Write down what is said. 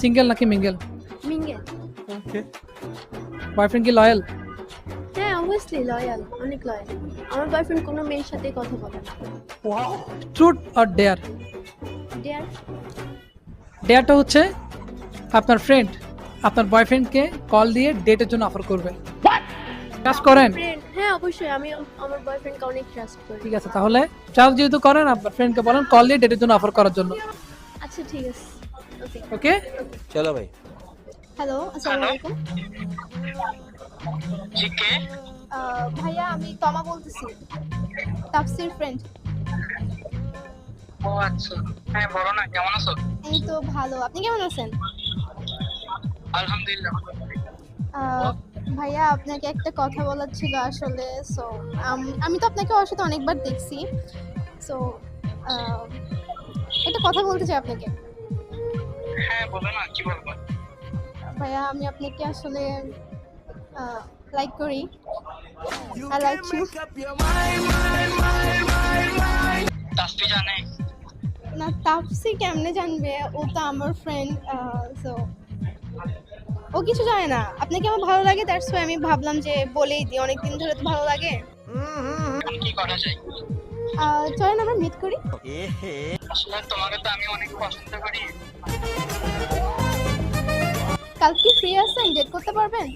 Single নাকি mingle? Mingle. Okay. Boyfriend কি loyal? হ্যাঁ অবভিয়াসলি লয়াল, অনেক লয়াল। আমার বয়ফ্রেন্ড কোনো মেয়ের সাথে কথা বলে না। Truth or dare? ডিয়ার। ডেয়ারটা হচ্ছে আপনার ফ্রেন্ড আপনার বয়ফ্রেন্ডকে কল দিয়ে ডেটের জন্য অফার করবে। ট্রাস্ট করেন? ফ্রেন্ড, হ্যাঁ অবশ্যই আমি আমার বয়ফ্রেন্ডকে অনেক ট্রাস্ট করি। ঠিক আছে, তাহলে ট্রাস্ট যেহেতু করেন আপনার ফ্রেন্ডকে বলেন কল দিয়ে ডেটের জন্য অফার করার জন্য। আচ্ছা ঠিক আছে, ওকে। ওকে। চলো ভাই। হ্যালো, আসসালামু আলাইকুম। জি কে? ভাইয়া আমি তমা বলতেছি, তাফসির ফ্রেন্ড। ও আচ্ছা, হ্যাঁ বলো না, কেমন আছো? এই তো ভালো, আপনি কেমন আছেন? আলহামদুলিল্লাহ। ভাইয়া আপনাকে একটা কথা বলার ছিল আসলে। সো আমি তো আপনাকে ওর সাথে অনেকবার দেখছি। সো একটা কথা বলতে চাই আপনাকে। হ্যাঁ বলো না, কি বলবো? ভাইয়া আমি আপনাকে আসলে লাইক করি। I like you. তাসফি জানে? না, তাপসি কেমনে জানবে? ও তো আমার ফ্রেন্ড। সো ও কিছু জানে না। আপনাকে আমার ভালো লাগে, দ্যাটস ওয়াই আমি ভাবলাম যে বলেই দিই, অনেকদিন ধরে তো ভালো লাগে। এখন কি করা যায়? চলেন আমরা মিট করি। আসলে তোমাকে তো আমি অনেক পছন্দ করি। কাল কি ফ্রি আছেন? ডেট করতে পারবেন?